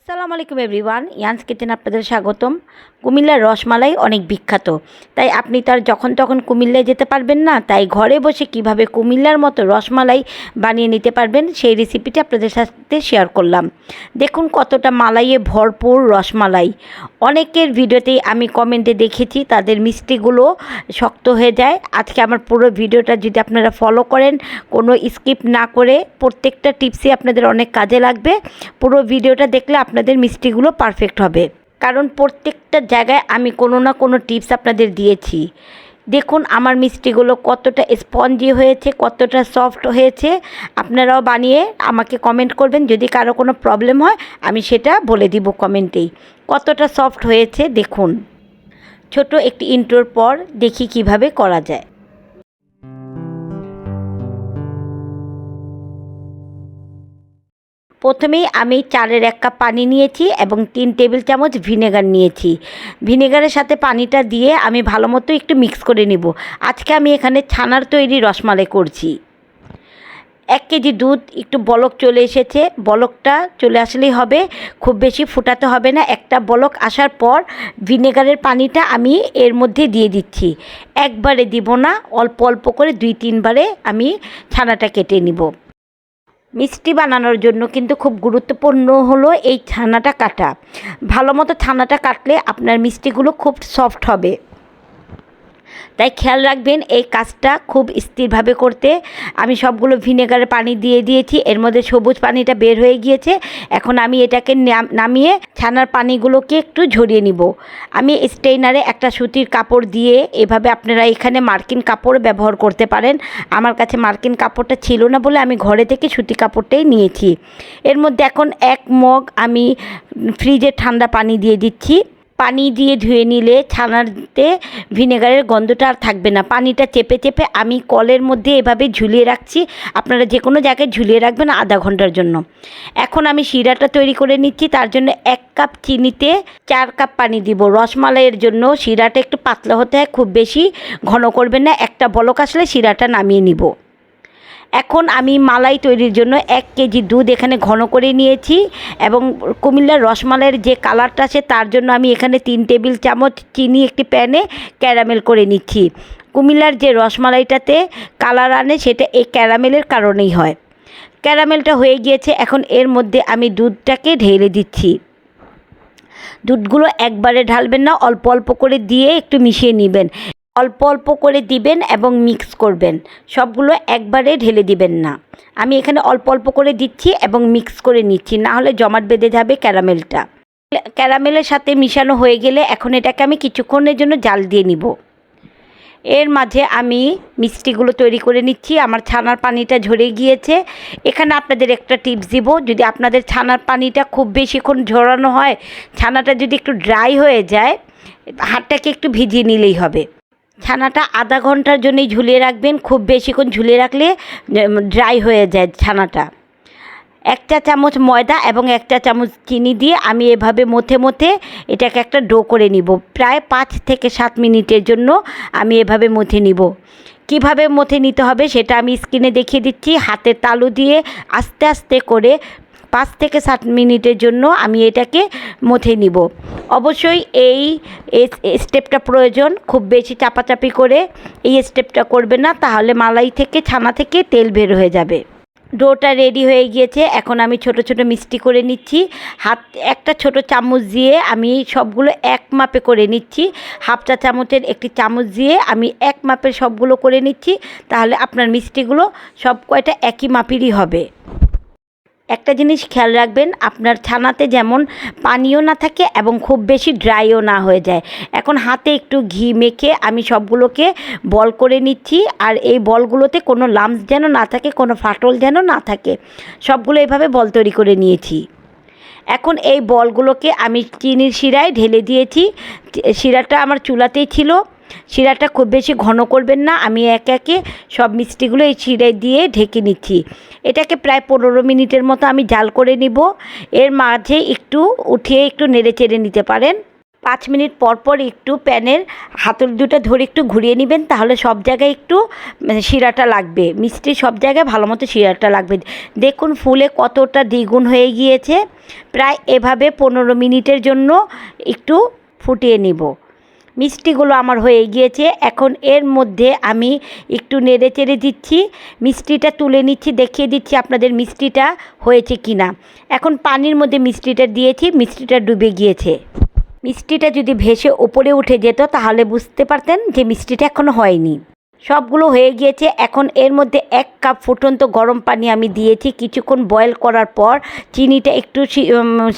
আসসালামু আলাইকুম everyone, ইয়ান্স kitchen আপনাদের স্বাগতম। কুমিল্লার রসমালাই অনেক বিখ্যাত, তাই আপনি তার যখন তখন কুমিল্লায় যেতে পারবেন না, তাই ঘরে বসে কিভাবে কুমিল্লার মতো রসমালাই বানিয়ে নিতে পারবেন সেই রেসিপিটি আপনাদের সাথে শেয়ার করলাম। দেখুন কতটা মালাইয়ে ভরপুর রসমালাই। অনেকের ভিডিওতেই আমি কমেন্টে দেখেছি তাদের মিষ্টিগুলো শক্ত হয়ে যায়। আজকে আমার পুরো ভিডিওটা যদি আপনারা ফলো করেন, কোনো স্কিপ না করে, প্রত্যেকটা টিপসই আপনাদের অনেক কাজে লাগবে। পুরো ভিডিওটা দেখলে আপনাদের মিষ্টিগুলো পারফেক্ট হবে, কারণ প্রত্যেকটা জায়গায় আমি কোনো না কোনো টিপস আপনাদের দিয়েছি। দেখুন আমার মিষ্টিগুলো কতটা স্পঞ্জি হয়েছে, কতটা সফট হয়েছে। আপনারাও বানিয়ে আমাকে কমেন্ট করবেন, যদি কারো কোনো প্রবলেম হয় আমি সেটা বলে দিব কমেন্টেই। কতটা সফট হয়েছে দেখুন। ছোট একটি ইন্ট্রোর পর দেখি কিভাবে করা যায়। প্রথমেই আমি 1 কাপ পানি নিয়েছি এবং 3 টেবিল চামচ ভিনেগার নিয়েছি। ভিনেগারের সাথে পানিটা দিয়ে আমি ভালো মতো একটু মিক্স করে নিব। আজকে আমি এখানে ছানার তৈরি রসমালাই করছি। 1 কেজি দুধ একটু বলক চলে এসেছে, বলকটা চলে আসলেই হবে, খুব বেশি ফুটাতে হবে না। একটা বলক আসার পর ভিনেগারের পানিটা আমি এর মধ্যে দিয়ে দিচ্ছি। একবারে দিব না, অল্প অল্প করে 2-3 বারে আমি ছানাটা কেটে নিব। মিষ্টি বানানোর জন্য কিন্তু খুব গুরুত্বপূর্ণ হলো এই ছানাটা কাটা। ভালো মতো ছানাটা কাটলে আপনার মিষ্টিগুলো খুব সফট হবে, তাই খেয়াল রাখবেন এই কাজটা খুব স্থিরভাবে করতে। আমি সবগুলো ভিনেগারের পানি দিয়ে দিয়েছি, এর মধ্যে সবুজ পানিটা বের হয়ে গিয়েছে। এখন আমি এটাকে নামিয়ে ছানার পানিগুলোকে একটু ঝরিয়ে নিব। আমি স্টেইনারে একটা সুতির কাপড় দিয়ে, এভাবে আপনারা এখানে মার্কিন কাপড় ব্যবহার করতে পারেন। আমার কাছে মার্কিন কাপড়টা ছিল না বলে আমি ঘরে থেকে সুতি কাপড়টাই নিয়েছি। এর মধ্যে এখন 1 মগ আমি ফ্রিজে ঠান্ডা পানি দিয়ে দিচ্ছি। পানি দিয়ে ধুয়ে নিলে ছানাতে ভিনেগারের গন্ধটা আর থাকবে না। পানিটা চেপে চেপে আমি কলের মধ্যে এভাবে ঝুলিয়ে রাখছি। আপনারা যে কোনো জায়গায় ঝুলিয়ে রাখবেন আধা ঘন্টার জন্য। এখন আমি শিরাটা তৈরি করে নিচ্ছি। তার জন্য 1 কাপ চিনিতে 4 কাপ পানি দিব। রসমালাইয়ের জন্য শিরাটা একটু পাতলা হতে হয়, খুব বেশি ঘন করবেন না। একটা বলক আসলে শিরাটা নামিয়ে নিব। এখন আমি মালাই তৈরির জন্য 1 কেজি দুধ এখানে ঘন করে নিয়েছি এবং কুমিল্লার রসমালাইয়ের যে কালারটা আছে তার জন্য আমি এখানে 3 টেবিল চামচ চিনি একটি প্যানে ক্যারামেল করে নিচ্ছি। কুমিল্লার যে রসমালাইটাতে কালার আনে সেটা এই ক্যারামেলের কারণেই হয়। ক্যারামেলটা হয়ে গিয়েছে, এখন এর মধ্যে আমি দুধটাকে ঢেলে দিচ্ছি। দুধগুলো একবারে ঢালবেন না, অল্প অল্প করে দিয়ে একটু মিশিয়ে নেবেন। অল্প অল্প করে দিবেন এবং মিক্স করবেন, সবগুলো একবারে ঢেলে দিবেন না। আমি এখানে অল্প অল্প করে দিচ্ছি এবং মিক্স করে নিচ্ছি, না হলে জমাট বেঁধে যাবে ক্যারামেলটা। ক্যারামেলের সাথে মিশানো হয়ে গেলে এখন এটাকে আমি কিছুক্ষণের জন্য জাল দিয়ে নিব। এর মাঝে আমি মিষ্টিগুলো তৈরি করে নিচ্ছি। আমার ছানার পানিটা ঝরে গিয়েছে। এখানে আপনাদের একটা টিপস দিব, যদি আপনাদের ছানার পানিটা খুব বেশিক্ষণ ঝরানো হয়, ছানাটা যদি একটু ড্রাই হয়ে যায়, হাতটাকে একটু ভিজিয়ে নিলেই হবে। ছানাটা আধা ঘন্টার জন্যই ঝুলিয়ে রাখবেন, খুব বেশিক্ষণ ঝুলিয়ে রাখলে ড্রাই হয়ে যায় ছানাটা। 1 চা চামচ ময়দা এবং 1 চা চামচ চিনি দিয়ে আমি এভাবে মথে মথে এটাকে একটা ডো করে নিব। প্রায় 5 থেকে 7 মিনিটের জন্য আমি এভাবে মথে নিব। কিভাবে মথে নিতে হবে সেটা আমি স্ক্রিনে দেখিয়ে দিচ্ছি। হাতের তালু দিয়ে আস্তে আস্তে করে 5 থেকে 7 মিনিটের জন্য আমি এটাকে মথে নিব। অবশ্যই এই স্টেপটা প্রয়োজন, খুব বেশি চাপাচাপি করে এই স্টেপটা করবে না, তাহলে মালাই থেকে ছানা থেকে তেল বের হয়ে যাবে। ডোটা রেডি হয়ে গিয়েছে, এখন আমি ছোট ছোট মিষ্টি করে নিচ্ছি। একটা ছোট চামচ দিয়ে আমি সবগুলো এক মাপে করে নিচ্ছি। হাফ চা চামচের একটি চামচ দিয়ে আমি 1 মাপের সবগুলো করে নিচ্ছি, তাহলে আপনার মিষ্টিগুলো সব কয়টা একই মাপেরই হবে। একটা জিনিস খেয়াল রাখবেন, আপনার ছানাতে যেমন পানিও না থাকে এবং খুব বেশি ড্রাইও না হয়ে যায়। এখন হাতে একটু ঘি মেখে আমি সবগুলোকে বল করে নিচ্ছি, আর এই বলগুলোতে কোনো লাম্পস যেন না থাকে, কোনো ফাটল যেন না থাকে। সবগুলো এভাবে বল তৈরি করে নিয়েছি। এখন এই বলগুলোকে আমি চিনির শিরায় ঢেলে দিয়েছি। শিরাটা আমার চুলাতেই ছিল। শিরাটা খুব বেশি ঘন করবেন না। আমি একে একে সব মিষ্টিগুলো এই শিরায় দিয়ে ঢেকে নিচ্ছি। এটাকে প্রায় 15 মিনিটের মতো আমি জাল করে নিব। এর মাঝে একটু উঠিয়ে একটু নেড়ে চেড়ে নিতে পারেন। 5 মিনিট পর পর একটু প্যানের হাতল দুটো ধরে একটু ঘুরিয়ে নেবেন, তাহলে সব জায়গায় একটু শিরাটা লাগবে, মিষ্টি সব জায়গায় ভালো মতো শিরাটা লাগবে। দেখুন ফুলে কতটা দ্বিগুণ হয়ে গিয়েছে। প্রায় এভাবে 15 মিনিটের জন্য একটু ফুটিয়ে নিব। মিষ্টিগুলো আমার হয়ে গিয়েছে। এখন এর মধ্যে আমি একটু নেড়ে চেড়ে দিচ্ছি, মিষ্টিটা তুলে নিচ্ছি, দেখিয়ে দিচ্ছি আপনাদের মিষ্টিটা হয়েছে কি না। এখন পানির মধ্যে মিষ্টিটা দিয়েছি, মিষ্টিটা ডুবে গিয়েছে। মিষ্টিটা যদি ভেসে ওপরে উঠে যেত তাহলে বুঝতে পারতেন যে মিষ্টিটা এখনও হয়নি। সবগুলো হয়ে গিয়েছে। এখন এর মধ্যে 1 কাপ ফুটন্ত গরম পানি আমি দিয়েছি। কিছুক্ষণ বয়েল করার পর চিনিটা একটু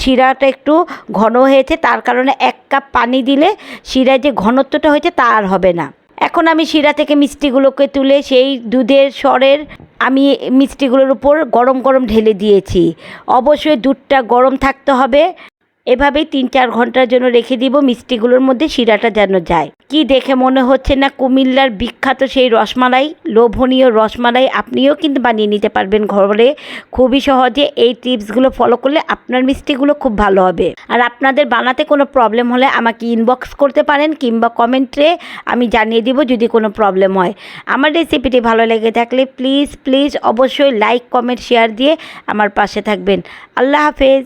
শিরাটা একটু ঘন হয়েছে, তার কারণে 1 কাপ পানি দিলে শিরায় যে ঘনত্বটা হয়েছে তা আর হবে না। এখন আমি শিরা থেকে মিষ্টিগুলোকে তুলে সেই দুধের সরের আমি মিষ্টিগুলোর উপর গরম গরম ঢেলে দিয়েছি। অবশ্যই দুধটা গরম থাকতে হবে। এভাবেই 3-4 ঘন্টার জন্য রেখে দিব, মিষ্টিগুলোর মধ্যে শিরাটা যেন যায়। কি দেখে মনে হচ্ছে না কুমিল্লার বিখ্যাত সেই রসমালাই, লোভনীয় রসমালাই আপনিও কিন্তু বানিয়ে নিতে পারবেন ঘরে খুবই সহজে। এই টিপসগুলো ফলো করলে আপনার মিষ্টিগুলো খুব ভালো হবে। আর আপনাদের বানাতে কোনো প্রবলেম হলে আমাকে ইনবক্স করতে পারেন কিংবা কমেন্টে আমি জানিয়ে দিব যদি কোনো প্রবলেম হয়। আমার রেসিপিটি ভালো লেগে থাকলে প্লিজ অবশ্যই লাইক, কমেন্ট, শেয়ার দিয়ে আমার পাশে থাকবেন। আল্লাহ হাফেজ।